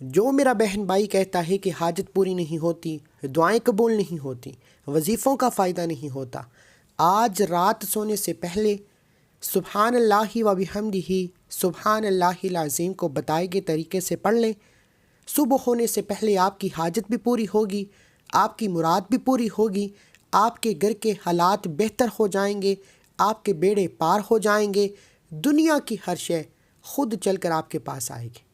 جو میرا بہن بھائی کہتا ہے کہ حاجت پوری نہیں ہوتی، دعائیں قبول نہیں ہوتی، وظیفوں کا فائدہ نہیں ہوتا، آج رات سونے سے پہلے سبحان اللہ و بحمدہ سبحان اللہ العظیم کو بتائے گئے طریقے سے پڑھ لیں۔ صبح ہونے سے پہلے آپ کی حاجت بھی پوری ہوگی، آپ کی مراد بھی پوری ہوگی، آپ کے گھر کے حالات بہتر ہو جائیں گے، آپ کے بیڑے پار ہو جائیں گے، دنیا کی ہر شے خود چل کر آپ کے پاس آئے گی۔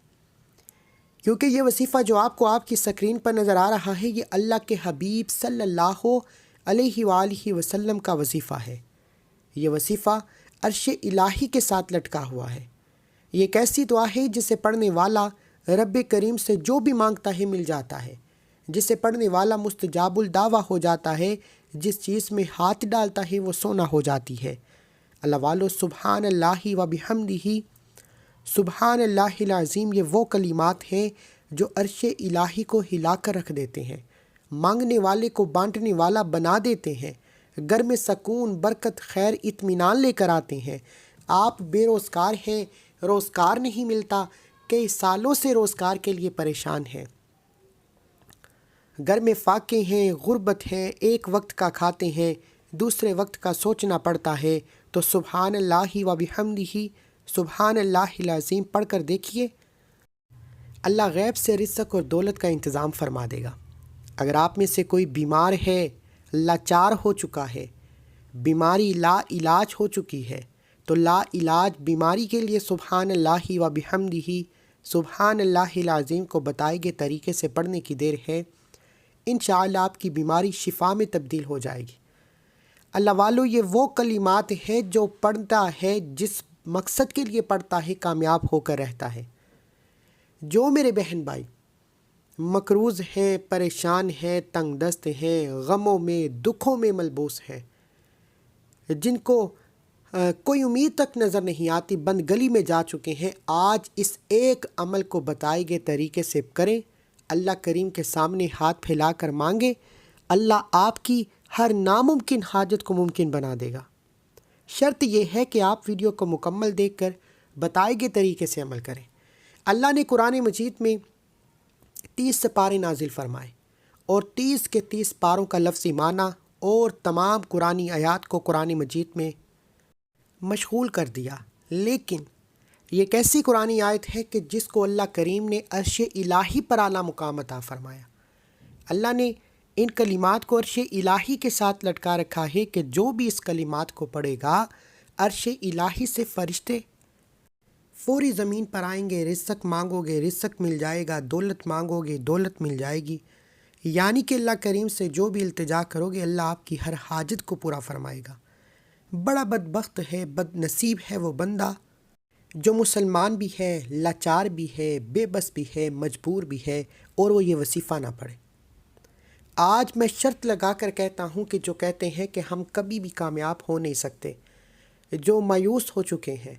کیونکہ یہ وظیفہ جو آپ کو آپ کی سکرین پر نظر آ رہا ہے، یہ اللہ کے حبیب صلی اللہ علیہ وآلہ وسلم کا وظیفہ ہے۔ یہ وظیفہ عرش الہی کے ساتھ لٹکا ہوا ہے۔ یہ ایک ایسی دعا ہے جسے پڑھنے والا رب کریم سے جو بھی مانگتا ہے مل جاتا ہے، جسے پڑھنے والا مستجاب الدعویٰ ہو جاتا ہے، جس چیز میں ہاتھ ڈالتا ہے وہ سونا ہو جاتی ہے۔ اللہ والو، سبحان اللہ و بحمدہ سبحان اللہ العظیم، یہ وہ کلمات ہیں جو عرش الہی کو ہلا کر رکھ دیتے ہیں، مانگنے والے کو بانٹنے والا بنا دیتے ہیں، گھر میں سکون، برکت، خیر، اطمینان لے کر آتے ہیں۔ آپ بے روزگار ہیں، روزگار نہیں ملتا، کئی سالوں سے روزگار کے لیے پریشان ہیں، گھر میں فاقے ہیں، غربت ہے، ایک وقت کا کھاتے ہیں، دوسرے وقت کا سوچنا پڑتا ہے، تو سبحان اللہ و بحمدہ سبحان اللہ العظیم پڑھ کر دیکھیے، اللہ غیب سے رزق اور دولت کا انتظام فرما دے گا۔ اگر آپ میں سے کوئی بیمار ہے، لاچار ہو چکا ہے، بیماری لا علاج ہو چکی ہے، تو لا علاج بیماری کے لیے سبحان اللہ و بحمدہ سبحان اللہ العظیم کو بتائے گئے طریقے سے پڑھنے کی دیر ہے، انشاءاللہ آپ کی بیماری شفا میں تبدیل ہو جائے گی۔ اللہ والو، یہ وہ کلمات ہیں جو پڑھتا ہے، جس مقصد کے لیے پڑھتا ہے، کامیاب ہو کر رہتا ہے۔ جو میرے بہن بھائی مقروض ہیں، پریشان ہیں، تنگ دست ہیں، غموں میں، دکھوں میں ملبوس ہیں، جن کو کوئی امید تک نظر نہیں آتی، بند گلی میں جا چکے ہیں، آج اس ایک عمل کو بتائے گئے طریقے سے کریں، اللہ کریم کے سامنے ہاتھ پھیلا کر مانگیں، اللہ آپ کی ہر ناممکن حاجت کو ممکن بنا دے گا۔ شرط یہ ہے کہ آپ ویڈیو کو مکمل دیکھ کر بتائے گئے طریقے سے عمل کریں۔ اللہ نے قرآن مجید میں 30 سپارے نازل فرمائے اور 30 کے 30 پاروں کا لفظی معنی اور تمام قرآنی آیات کو قرآن مجید میں مشغول کر دیا، لیکن یہ ایک ایسی قرآنی آیت ہے کہ جس کو اللہ کریم نے عرش الہی پر اعلیٰ مقام عطا فرمایا۔ اللہ نے ان کلمات کو عرش الہی کے ساتھ لٹکا رکھا ہے کہ جو بھی اس کلمات کو پڑھے گا، عرش الہی سے فرشتے فوری زمین پر آئیں گے، رزق مانگو گے رزق مل جائے گا، دولت مانگو گے دولت مل جائے گی، یعنی کہ اللہ کریم سے جو بھی التجا کرو گے، اللہ آپ کی ہر حاجت کو پورا فرمائے گا۔ بڑا بدبخت ہے، بد نصیب ہے وہ بندہ جو مسلمان بھی ہے، لاچار بھی ہے، بے بس بھی ہے، مجبور بھی ہے، اور وہ یہ وظیفہ نہ پڑھے۔ آج میں شرط لگا کر کہتا ہوں کہ جو کہتے ہیں کہ ہم کبھی بھی کامیاب ہو نہیں سکتے، جو مایوس ہو چکے ہیں،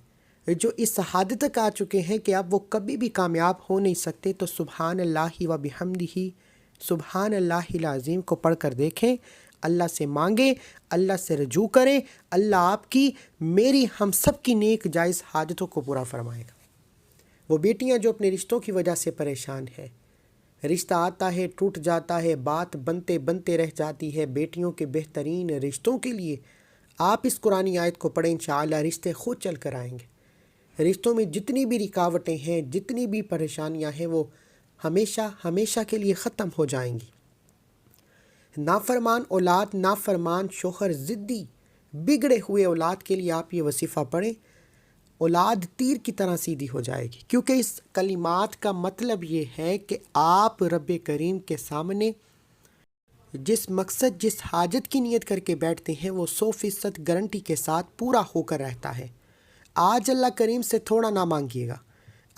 جو اس حد تک آ چکے ہیں کہ اب وہ کبھی بھی کامیاب ہو نہیں سکتے، تو سبحان اللہ و بحمدہ سبحان اللہ العظیم کو پڑھ کر دیکھیں، اللہ سے مانگیں، اللہ سے رجوع کریں، اللہ آپ کی، میری، ہم سب کی نیک جائز حاجتوں کو پورا فرمائے گا۔ وہ بیٹیاں جو اپنے رشتوں کی وجہ سے پریشان ہیں، رشتہ آتا ہے ٹوٹ جاتا ہے، بات بنتے بنتے رہ جاتی ہے، بیٹیوں کے بہترین رشتوں کے لیے آپ اس قرآنی آیت کو پڑھیں، انشاءاللہ رشتے خود چل کر آئیں گے۔ رشتوں میں جتنی بھی رکاوٹیں ہیں، جتنی بھی پریشانیاں ہیں، وہ ہمیشہ ہمیشہ کے لیے ختم ہو جائیں گی۔ نافرمان اولاد، نافرمان شوہر، ضدی بگڑے ہوئے اولاد کے لیے آپ یہ وظیفہ پڑھیں، اولاد تیر کی طرح سیدھی ہو جائے گی، کیونکہ اس کلمات کا مطلب یہ ہے کہ آپ رب کریم کے سامنے جس مقصد، جس حاجت کی نیت کر کے بیٹھتے ہیں، وہ 100% گارنٹی کے ساتھ پورا ہو کر رہتا ہے۔ آج اللہ کریم سے تھوڑا نہ مانگیے گا،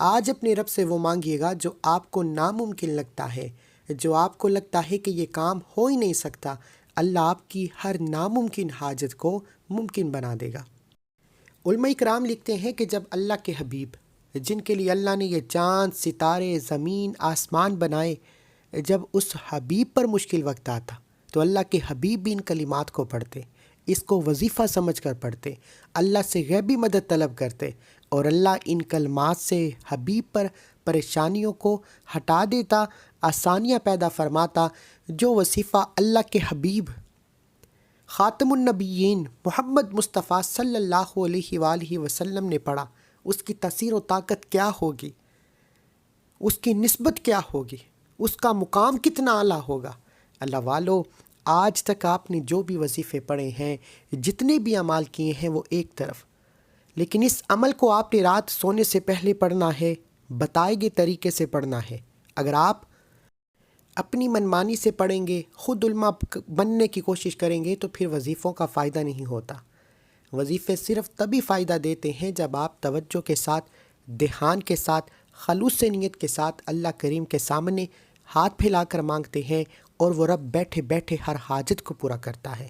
آج اپنے رب سے وہ مانگیے گا جو آپ کو ناممکن لگتا ہے، جو آپ کو لگتا ہے کہ یہ کام ہو ہی نہیں سکتا، اللہ آپ کی ہر ناممکن حاجت کو ممکن بنا دے گا۔ علماء کرام لکھتے ہیں کہ جب اللہ کے حبیب، جن کے لیے اللہ نے یہ چاند، ستارے، زمین، آسمان بنائے، جب اس حبیب پر مشکل وقت آتا تو اللہ کے حبیب بھی ان کلمات کو پڑھتے، اس کو وظیفہ سمجھ کر پڑھتے، اللہ سے غیبی مدد طلب کرتے، اور اللہ ان کلمات سے حبیب پر پریشانیوں کو ہٹا دیتا، آسانیاں پیدا فرماتا۔ جو وظیفہ اللہ کے حبیب خاتم النبیین محمد مصطفیٰ صلی اللہ علیہ وآلہ وسلم نے پڑھا، اس کی تاثیر و طاقت کیا ہوگی، اس کی نسبت کیا ہوگی، اس کا مقام کتنا اعلیٰ ہوگا۔ اللہ والو، آج تک آپ نے جو بھی وظیفے پڑھے ہیں، جتنے بھی اعمال کیے ہیں، وہ ایک طرف، لیکن اس عمل کو آپ نے رات سونے سے پہلے پڑھنا ہے، بتائے گئے طریقے سے پڑھنا ہے۔ اگر آپ اپنی منمانی سے پڑھیں گے، خود علماء بننے کی کوشش کریں گے، تو پھر وظیفوں کا فائدہ نہیں ہوتا۔ وظیفے صرف تبھی فائدہ دیتے ہیں جب آپ توجہ کے ساتھ، دھیان کے ساتھ، خلوص نیت کے ساتھ اللہ کریم کے سامنے ہاتھ پھیلا کر مانگتے ہیں، اور وہ رب بیٹھے بیٹھے ہر حاجت کو پورا کرتا ہے۔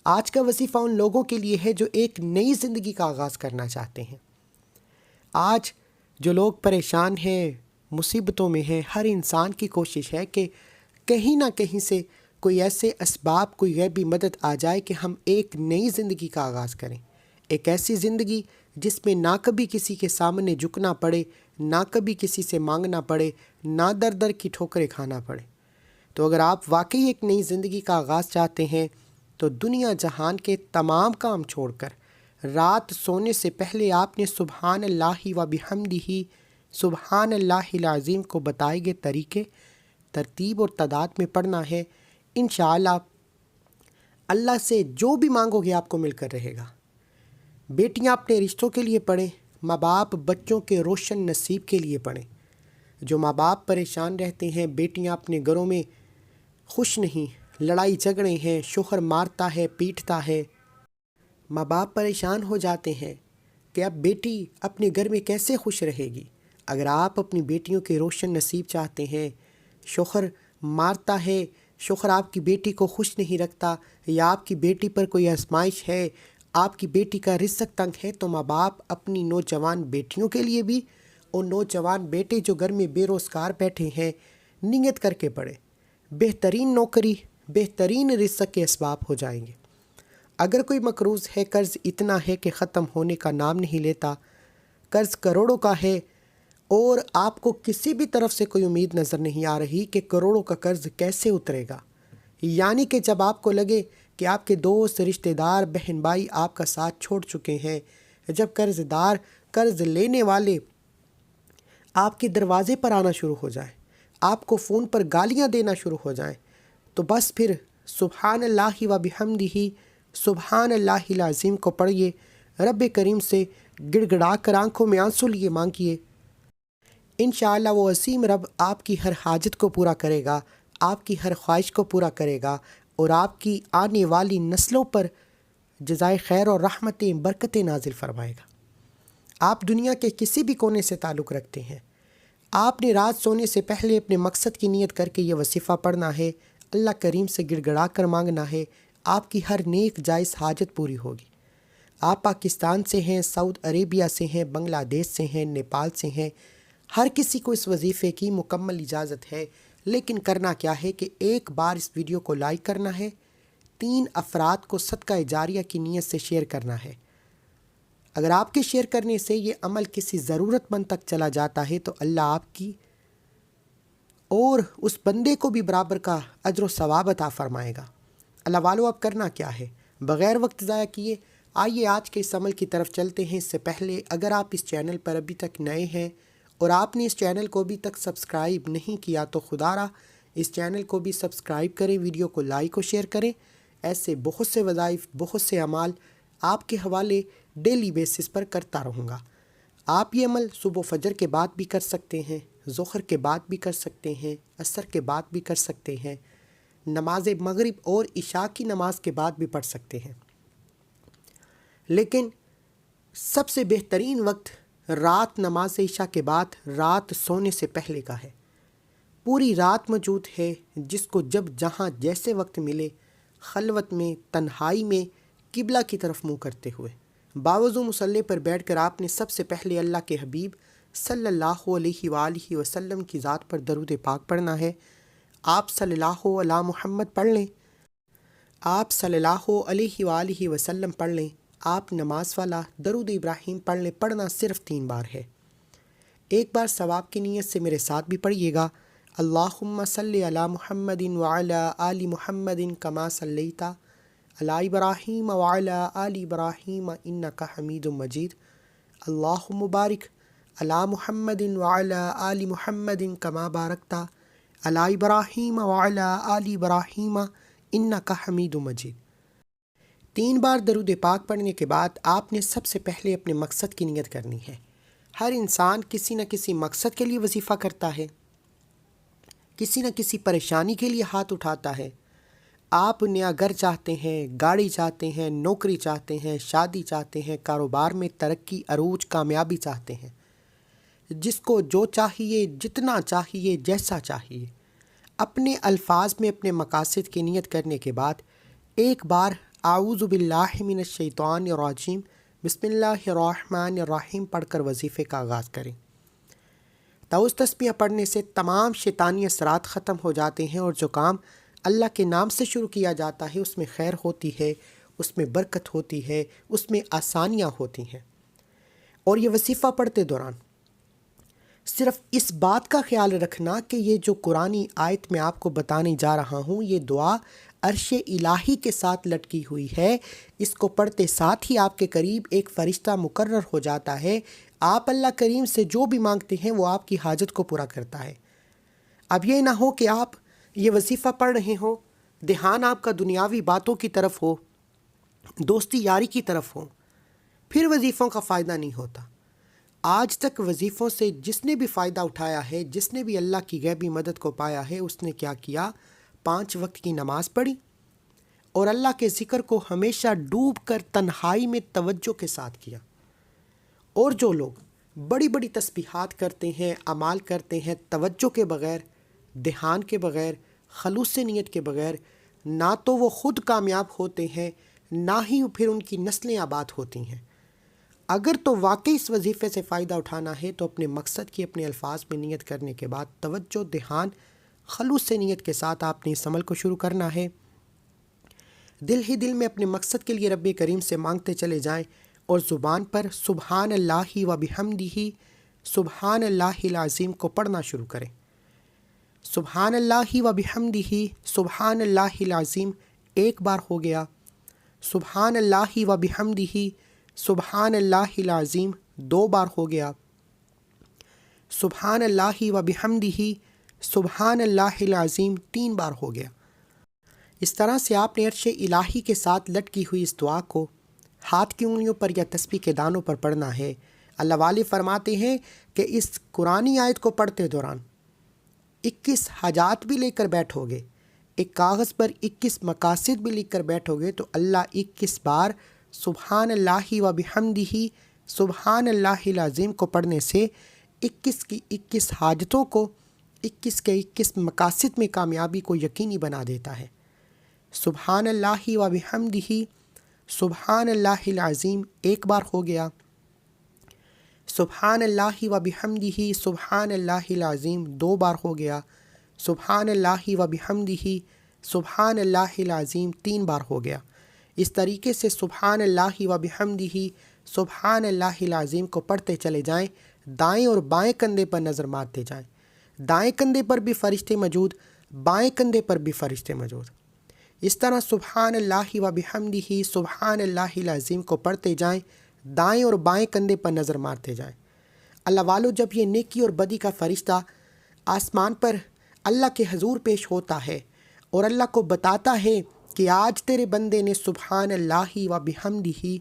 آج کا وظیفہ ان لوگوں کے لیے ہے جو ایک نئی زندگی کا آغاز کرنا چاہتے ہیں۔ آج جو لوگ پریشان ہیں، مصیبتوں میں ہیں، ہر انسان کی کوشش ہے کہ کہیں نہ کہیں سے کوئی ایسے اسباب، کوئی غیبی مدد آ جائے کہ ہم ایک نئی زندگی کا آغاز کریں، ایک ایسی زندگی جس میں نہ کبھی کسی کے سامنے جھکنا پڑے، نہ کبھی کسی سے مانگنا پڑے، نہ در در کی ٹھوکریں کھانا پڑے۔ تو اگر آپ واقعی ایک نئی زندگی کا آغاز چاہتے ہیں تو دنیا جہان کے تمام کام چھوڑ کر رات سونے سے پہلے آپ نے سبحان اللہ و بحمدہ، سبحان اللہ العظیم کو بتائے گئے طریقے، ترتیب اور تعداد میں پڑھنا ہے۔ انشاءاللہ اللہ سے جو بھی مانگو گے آپ کو مل کر رہے گا۔ بیٹیاں اپنے رشتوں کے لیے پڑھیں، ماں باپ بچوں کے روشن نصیب کے لیے پڑھیں۔ جو ماں باپ پریشان رہتے ہیں، بیٹیاں اپنے گھروں میں خوش نہیں، لڑائی جھگڑے ہیں، شوہر مارتا ہے، پیٹتا ہے، ماں باپ پریشان ہو جاتے ہیں کہ اب بیٹی اپنے گھر میں کیسے خوش رہے گی۔ اگر آپ اپنی بیٹیوں کے روشن نصیب چاہتے ہیں، شوہر مارتا ہے، شوہر آپ کی بیٹی کو خوش نہیں رکھتا، یا آپ کی بیٹی پر کوئی آزمائش ہے، آپ کی بیٹی کا رزق تنگ ہے، تو ماں باپ اپنی نوجوان بیٹیوں کے لیے بھی، اور نوجوان بیٹے جو گھر میں بے روزگار بیٹھے ہیں، نیت کر کے پڑھیں۔ بہترین نوکری، بہترین رزق کے اسباب ہو جائیں گے۔ اگر کوئی مقروض ہے، قرض اتنا ہے کہ ختم ہونے کا نام نہیں لیتا، قرض کروڑوں کا ہے، اور آپ کو کسی بھی طرف سے کوئی امید نظر نہیں آ رہی کہ کروڑوں کا قرض کیسے اترے گا، یعنی کہ جب آپ کو لگے کہ آپ کے دوست، رشتہ دار، بہن بھائی آپ کا ساتھ چھوڑ چکے ہیں، جب قرض دار، قرض لینے والے آپ کے دروازے پر آنا شروع ہو جائیں، آپ کو فون پر گالیاں دینا شروع ہو جائیں، تو بس پھر سبحان اللہ و بحمدہ، سبحان اللہ العظیم کو پڑھیے، رب کریم سے گڑ گڑا کر آنکھوں میں آنسو لیے مانگیے۔ انشاءاللہ وہ عظیم رب آپ کی ہر حاجت کو پورا کرے گا، آپ کی ہر خواہش کو پورا کرے گا، اور آپ کی آنے والی نسلوں پر جزائے خیر اور رحمتیں، برکتیں نازل فرمائے گا۔ آپ دنیا کے کسی بھی کونے سے تعلق رکھتے ہیں، آپ نے رات سونے سے پہلے اپنے مقصد کی نیت کر کے یہ وظیفہ پڑھنا ہے، اللہ کریم سے گڑ گڑا کر مانگنا ہے، آپ کی ہر نیک جائز حاجت پوری ہوگی۔ آپ پاکستان سے ہیں، سعودی عربیہ سے ہیں، بنگلہ دیش سے ہیں، نیپال سے ہیں، ہر کسی کو اس وظیفے کی مکمل اجازت ہے، لیکن کرنا کیا ہے کہ ایک بار اس ویڈیو کو لائک کرنا ہے، 3 افراد کو صدقہ جاریہ کی نیت سے شیئر کرنا ہے۔ اگر آپ کے شیئر کرنے سے یہ عمل کسی ضرورت مند تک چلا جاتا ہے تو اللہ آپ کی اور اس بندے کو بھی برابر کا اجر و ثواب عطا فرمائے گا۔ اللہ والو، اب کرنا کیا ہے، بغیر وقت ضائع کیے آئیے آج کے اس عمل کی طرف چلتے ہیں۔ اس سے پہلے اگر آپ اس چینل پر ابھی تک نئے ہیں اور آپ نے اس چینل کو ابھی تک سبسکرائب نہیں کیا تو خدا را اس چینل کو بھی سبسکرائب کریں، ویڈیو کو لائک اور شیئر کریں۔ ایسے بہت سے وظائف، بہت سے اعمال آپ کے حوالے ڈیلی بیسس پر کرتا رہوں گا۔ آپ یہ عمل صبح فجر کے بعد بھی کر سکتے ہیں، ظہر کے بعد بھی کر سکتے ہیں، عصر کے بعد بھی کر سکتے ہیں، نماز مغرب اور عشاء کی نماز کے بعد بھی پڑھ سکتے ہیں، لیکن سب سے بہترین وقت رات نماز عشاء کے بعد رات سونے سے پہلے کا ہے۔ پوری رات موجود ہے، جس کو جب جہاں جیسے وقت ملے، خلوت میں، تنہائی میں، قبلہ کی طرف منہ کرتے ہوئے باوضو مصلی پر بیٹھ کر آپ نے سب سے پہلے اللہ کے حبیب صلی اللہ علیہ وآلہ وسلم کی ذات پر درود پاک پڑھنا ہے۔ آپ صلی اللہ علی محمد پڑھ لیں، آپ صلی اللہ علیہ وآلہ وسلم پڑھ لیں، آپ نماز والا درود ابراہیم پڑھ لیں۔ پڑھنا صرف 3 بار ہے۔ ایک بار ثواب کی نیت سے میرے ساتھ بھی پڑھیے گا۔ اللہم صلی علی محمد وعلی آل محمد کما صلیت علی ابراہیم وعلی آل ابراہیم انک حمید مجید۔ اللہم بارک علی محمد وعلی آل محمد کما بارکت علی ابراہیم وعلی آل ابراہیم انک حمید مجید۔ 3 بار درود پاک پڑھنے کے بعد آپ نے سب سے پہلے اپنے مقصد کی نیت کرنی ہے۔ ہر انسان کسی نہ کسی مقصد کے لیے وظیفہ کرتا ہے، کسی نہ کسی پریشانی کے لیے ہاتھ اٹھاتا ہے۔ آپ نیا گھر چاہتے ہیں، گاڑی چاہتے ہیں، نوکری چاہتے ہیں، شادی چاہتے ہیں، کاروبار میں ترقی، عروج، کامیابی چاہتے ہیں۔ جس کو جو چاہیے، جتنا چاہیے، جیسا چاہیے، اپنے الفاظ میں اپنے مقاصد کی نیت کرنے کے بعد ایک بار اعوذ باللہ من الشیطان الرجیم بسم اللہ الرحمن الرحیم پڑھ کر وظیفے کا آغاز کریں۔ تعوذ تسبیح پڑھنے سے تمام شیطانی اثرات ختم ہو جاتے ہیں، اور جو کام اللہ کے نام سے شروع کیا جاتا ہے اس میں خیر ہوتی ہے، اس میں برکت ہوتی ہے، اس میں آسانیاں ہوتی ہیں۔ اور یہ وظیفہ پڑھتے دوران صرف اس بات کا خیال رکھنا کہ یہ جو قرآنی آیت میں آپ کو بتانے جا رہا ہوں، یہ دعا عرش الہی کے ساتھ لٹکی ہوئی ہے۔ اس کو پڑھتے ساتھ ہی آپ کے قریب ایک فرشتہ مقرر ہو جاتا ہے۔ آپ اللہ کریم سے جو بھی مانگتے ہیں وہ آپ کی حاجت کو پورا کرتا ہے۔ اب یہ نہ ہو کہ آپ یہ وظیفہ پڑھ رہے ہوں، دھیان آپ کا دنیاوی باتوں کی طرف ہو، دوستی یاری کی طرف ہو، پھر وظیفوں کا فائدہ نہیں ہوتا۔ آج تک وظیفوں سے جس نے بھی فائدہ اٹھایا ہے، جس نے بھی اللہ کی غیبی مدد کو پایا ہے، اس نے کیا کیا؟ 5 وقت کی نماز پڑھی اور اللہ کے ذکر کو ہمیشہ ڈوب کر تنہائی میں توجہ کے ساتھ کیا۔ اور جو لوگ بڑی بڑی تسبیحات کرتے ہیں، اعمال کرتے ہیں، توجہ کے بغیر، دھیان کے بغیر، خلوص نیت کے بغیر، نہ تو وہ خود کامیاب ہوتے ہیں، نہ ہی پھر ان کی نسلیں آباد ہوتی ہیں۔ اگر تو واقعی اس وظیفے سے فائدہ اٹھانا ہے تو اپنے مقصد کی اپنے الفاظ میں نیت کرنے کے بعد توجہ، دھیان، خلوص سے نیت کے ساتھ آپ نے اس عمل کو شروع کرنا ہے۔ دل ہی دل میں اپنے مقصد کے لیے رب کریم سے مانگتے چلے جائیں، اور زبان پر سبحان اللہ و بحمدہ سبحان اللہ العظیم کو پڑھنا شروع کریں۔ سبحان اللہ و بحمدہ سبحان اللہ العظیم ایک بار ہو گیا۔ سبحان اللہ و بحمدہ سبحان اللہ العظیم 2 بار ہو گیا۔ سبحان اللہ و بحمدہ سبحان اللہ العظیم 3 بار ہو گیا۔ اس طرح سے آپ نے عرش الہی کے ساتھ لٹکی ہوئی اس دعا کو ہاتھ کی انگلیوں پر یا تسبیح کے دانوں پر پڑھنا ہے۔ اللہ والے فرماتے ہیں کہ اس قرآنی آیت کو پڑھتے دوران 21 حاجات بھی لے کر بیٹھو گے، ایک کاغذ پر 21 مقاصد بھی لکھ کر بیٹھو گے، تو اللہ 21 بار سبحان اللہ و بحمدہ سبحان اللہ العظیم کو پڑھنے سے 21 کی 21 حاجتوں کو، 21 کے 21 مقاصد میں کامیابی کو یقینی بنا دیتا ہے۔ سبحان اللہ و بحمدہ سبحان اللہ العظیم ایک بار ہو گیا۔ سبحان اللہ و بحمدہ سبحان اللہ العظیم 2 بار ہو گیا۔ سبحان اللہ و بحمدہ سبحان اللہ العظیم 3 بار ہو گیا۔ اس طریقے سے سبحان اللہ و بحمدہ سبحان اللہ العظیم کو پڑھتے چلے جائیں، دائیں اور بائیں کندھے پر نظر مارتے جائیں۔ دائیں کندھے پر بھی فرشتے موجود، بائیں کندھے پر بھی فرشتے موجود۔ اس طرح سبحان اللہ و بحمدہ سبحان اللہ العظیم کو پڑھتے جائیں، دائیں اور بائیں کندھے پر نظر مارتے جائیں۔ اللہ والو، جب یہ نیکی اور بدی کا فرشتہ آسمان پر اللہ کے حضور پیش ہوتا ہے اور اللہ کو بتاتا ہے کہ آج تیرے بندے نے سبحان اللہ و بحمدہ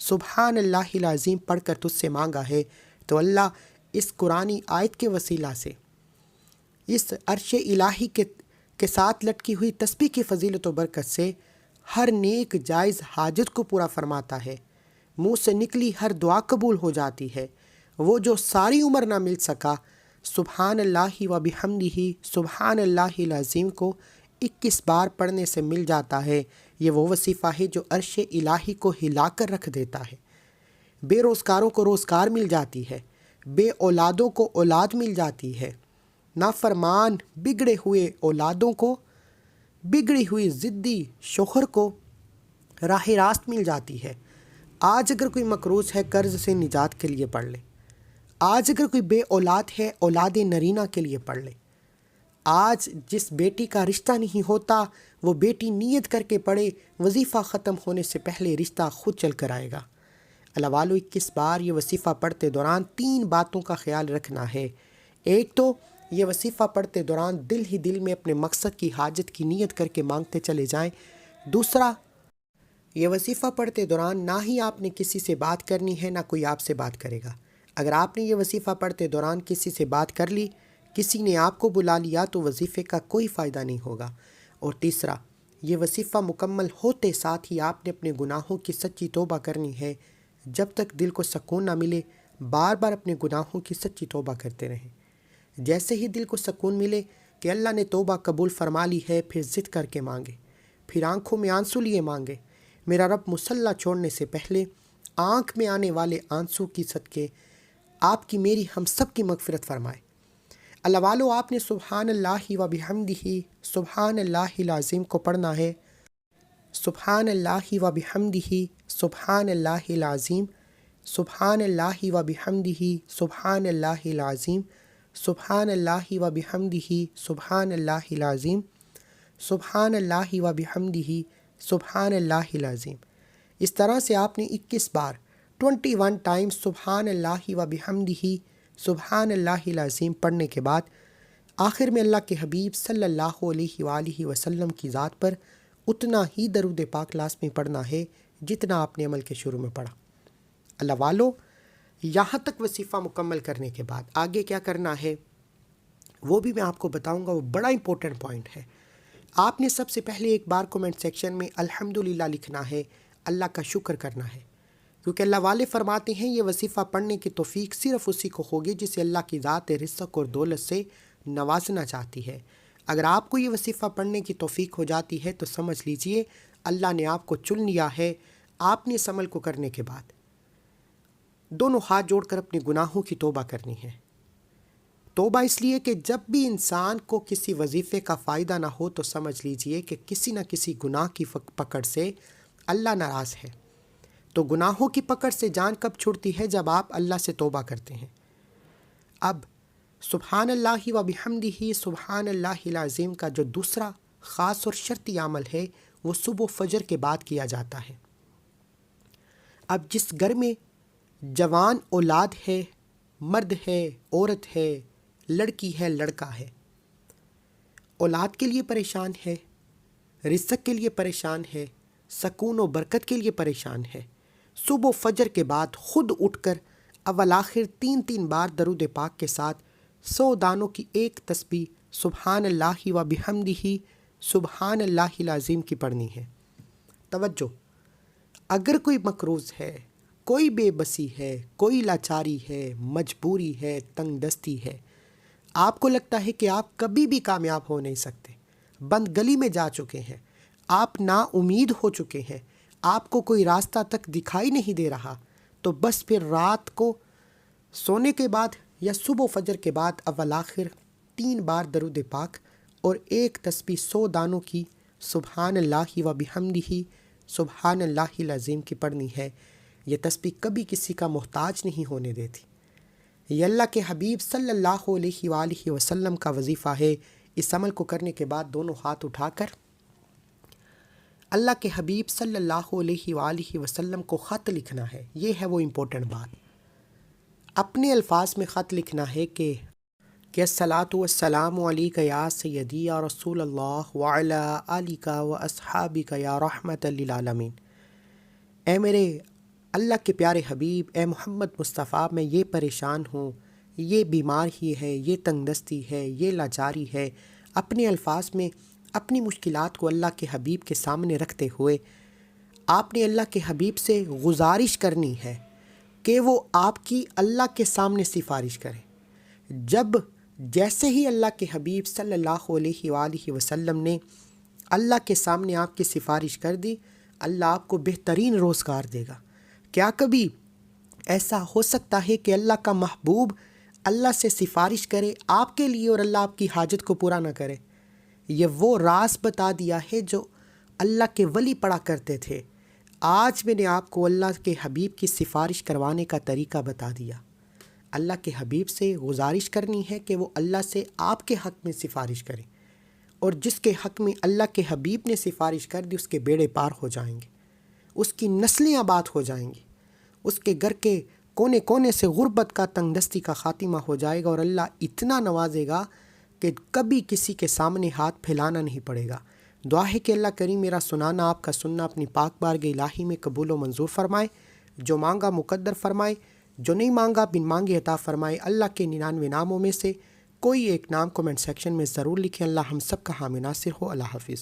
سبحان اللہ العظیم پڑھ کر تجھ سے مانگا ہے، تو اللہ اس قرآنی آیت کے وسیلہ سے، اس عرش الہی کے ساتھ لٹکی ہوئی تسبیح کی فضیلت و برکت سے ہر نیک جائز حاجت کو پورا فرماتا ہے۔ منہ سے نکلی ہر دعا قبول ہو جاتی ہے۔ وہ جو ساری عمر نہ مل سکا، سبحان اللہ و بحمدہ سبحان اللہ العظیم کو 21 بار پڑھنے سے مل جاتا ہے۔ یہ وہ وظیفہ ہے جو عرش الہی کو ہلا کر رکھ دیتا ہے۔ بے روزگاروں کو روزگار مل جاتی ہے، بے اولادوں کو اولاد مل جاتی ہے، نافرمان بگڑے ہوئے اولادوں کو، بگڑی ہوئی ضدی شوہر کو راہ راست مل جاتی ہے۔ آج اگر کوئی مقروض ہے، قرض سے نجات کے لیے پڑھ لے۔ آج اگر کوئی بے اولاد ہے، اولاد نرینہ کے لیے پڑھ لے۔ آج جس بیٹی کا رشتہ نہیں ہوتا وہ بیٹی نیت کر کے پڑھے، وظیفہ ختم ہونے سے پہلے رشتہ خود چل کر آئے گا۔ اللہ والو 21 بار یہ وظیفہ پڑھتے دوران 3 باتوں کا خیال رکھنا ہے۔ ایک تو یہ وظیفہ پڑھتے دوران دل ہی دل میں اپنے مقصد کی حاجت کی نیت کر کے مانگتے چلے جائیں۔ دوسرا، یہ وظیفہ پڑھتے دوران نہ ہی آپ نے کسی سے بات کرنی ہے، نہ کوئی آپ سے بات کرے گا۔ اگر آپ نے یہ وظیفہ پڑھتے دوران کسی سے بات کر لی، کسی نے آپ کو بلا لیا، تو وظیفے کا کوئی فائدہ نہیں ہوگا۔ اور تیسرا، یہ وظیفہ مکمل ہوتے ساتھ ہی آپ نے اپنے گناہوں کی سچی توبہ کرنی ہے۔ جب تک دل کو سکون نہ ملے، بار بار اپنے گناہوں کی سچی توبہ کرتے رہیں۔ جیسے ہی دل کو سکون ملے کہ اللہ نے توبہ قبول فرما لی ہے، پھر ضد کر کے مانگے، پھر آنکھوں میں آنسو لیے مانگے۔ میرا رب مصلی چھوڑنے سے پہلے آنکھ میں آنے والے آنسو کی صدقے آپ کی میری ہم سب کی مغفرت فرمائے۔ اللہ والو، آپ نے سبحان اللہ و بحمدہ سبحان اللہ العظیم کو پڑھنا ہے۔ سبحان اللہ و بحمدہ سبحان اللہ العظیم، سبحان اللہ و بحمدہ سبحان اللہ العظیم، سبحان اللہ و بحمدہ سبحان اللہ العظیم، سبحان اللہ و بحمدہ سبحان اللہ العظیم۔ اس طرح سے آپ نے 21 بار 21 ٹائم سبحان اللہ و بحمدہ سبحان اللہ العظیم پڑھنے کے بعد آخر میں اللہ کے حبیب صلی اللہ علیہ وآلہ وسلم کی ذات پر اتنا ہی درود پاک لازمی پڑھنا ہے جتنا آپ نے عمل کے شروع میں پڑھا۔ اللہ والو، یہاں تک وظیفہ مکمل کرنے کے بعد آگے کیا کرنا ہے وہ بھی میں آپ کو بتاؤں گا۔ وہ بڑا امپورٹنٹ پوائنٹ ہے۔ آپ نے سب سے پہلے ایک بار کومنٹ سیکشن میں الحمدللہ لکھنا ہے، اللہ کا شکر کرنا ہے، کیونکہ اللہ والے فرماتے ہیں یہ وظیفہ پڑھنے کی توفیق صرف اسی کو ہوگی جسے اللہ کی ذات رزق اور دولت سے نوازنا چاہتی ہے۔ اگر آپ کو یہ وظیفہ پڑھنے کی توفیق ہو جاتی ہے تو سمجھ لیجئے اللہ نے آپ کو چن لیا ہے۔ آپ نے اس عمل کو کرنے کے بعد دونوں ہاتھ جوڑ کر اپنے گناہوں کی توبہ کرنی ہے۔ توبہ اس لیے کہ جب بھی انسان کو کسی وظیفے کا فائدہ نہ ہو تو سمجھ لیجئے کہ کسی نہ کسی گناہ کی پکڑ سے اللہ ناراض ہے۔ تو گناہوں کی پکڑ سے جان کب چھڑتی ہے؟ جب آپ اللہ سے توبہ کرتے ہیں۔ اب سبحان اللہ و بحمدہ سبحان اللہ العظیم کا جو دوسرا خاص اور شرطی عمل ہے وہ صبح و فجر کے بعد کیا جاتا ہے۔ اب جس گھر میں جوان اولاد ہے، مرد ہے، عورت ہے، لڑکی ہے، لڑکا ہے، اولاد کے لیے پریشان ہے، رزق کے لیے پریشان ہے، سکون و برکت کے لیے پریشان ہے، صبح و فجر کے بعد خود اٹھ کر اول آخر 3 بار درود پاک کے ساتھ 100 دانوں کی ایک تسبیح سبحان اللہ و بحمدہ سبحان اللہ العظیم کی پڑھنی ہے۔ توجہ، اگر کوئی مقروض ہے، کوئی بے بسی ہے، کوئی لاچاری ہے، مجبوری ہے، تنگ دستی ہے، آپ کو لگتا ہے کہ آپ کبھی بھی کامیاب ہو نہیں سکتے، بند گلی میں جا چکے ہیں، آپ نا امید ہو چکے ہیں، آپ کو کوئی راستہ تک دکھائی نہیں دے رہا، تو بس پھر رات کو سونے کے بعد یا صبح و فجر کے بعد اول آخر 3 بار درود پاک اور ایک تسبیح 100 دانوں کی سبحان اللہ و بحمدہ سبحان اللہ العظیم کی پڑھنی ہے۔ یہ تسبیح کبھی کسی کا محتاج نہیں ہونے دیتی۔ یہ اللہ کے حبیب صلی اللہ علیہ وآلہ وسلم کا وظیفہ ہے۔ اس عمل کو کرنے کے بعد دونوں ہاتھ اٹھا کر اللہ کے حبیب صلی اللہ علیہ وآلہ وسلم کو خط لکھنا ہے۔ یہ ہے وہ امپورٹنٹ بات۔ اپنے الفاظ میں خط لکھنا ہے کہ الصلاۃ والسلام علیک یا سیدی یا رسول اللہ وعلی آلک و اصحابک یا رحمت للعالمین۔ اے میرے اللہ کے پیارے حبیب، اے محمد مصطفیٰ، میں یہ پریشان ہوں، یہ بیمار ہی ہے، یہ تنگ دستی ہے، یہ لاچاری ہے۔ اپنے الفاظ میں اپنی مشکلات کو اللہ کے حبیب کے سامنے رکھتے ہوئے آپ نے اللہ کے حبیب سے گزارش کرنی ہے کہ وہ آپ کی اللہ کے سامنے سفارش کریں۔ جیسے ہی اللہ کے حبیب صلی اللہ علیہ وآلہ وسلم نے اللہ کے سامنے آپ کی سفارش کر دی، اللہ آپ کو بہترین روزگار دے گا۔ کیا کبھی ایسا ہو سکتا ہے کہ اللہ کا محبوب اللہ سے سفارش کرے آپ کے لیے اور اللہ آپ کی حاجت کو پورا نہ کرے؟ یہ وہ راز بتا دیا ہے جو اللہ کے ولی پڑھا کرتے تھے۔ آج میں نے آپ کو اللہ کے حبیب کی سفارش کروانے کا طریقہ بتا دیا۔ اللہ کے حبیب سے گزارش کرنی ہے کہ وہ اللہ سے آپ کے حق میں سفارش کریں، اور جس کے حق میں اللہ کے حبیب نے سفارش کر دی اس کے بیڑے پار ہو جائیں گے، اس کی نسلیں آباد ہو جائیں گی، اس کے گھر کے کونے کونے سے غربت کا تنگ دستی کا خاتمہ ہو جائے گا، اور اللہ اتنا نوازے گا کہ کبھی کسی کے سامنے ہاتھ پھیلانا نہیں پڑے گا۔ دعا ہے کہ اللہ کریم میرا سنانا، آپ کا سننا اپنی پاک بارگاہ الہی میں قبول و منظور فرمائے، جو مانگا مقدر فرمائے، جو نہیں مانگا بن مانگے عطا فرمائے۔ اللہ کے 99 ناموں میں سے کوئی ایک نام کومنٹ سیکشن میں ضرور لکھیں۔ اللہ ہم سب کا حامی ناصر ہو۔ اللہ حافظ۔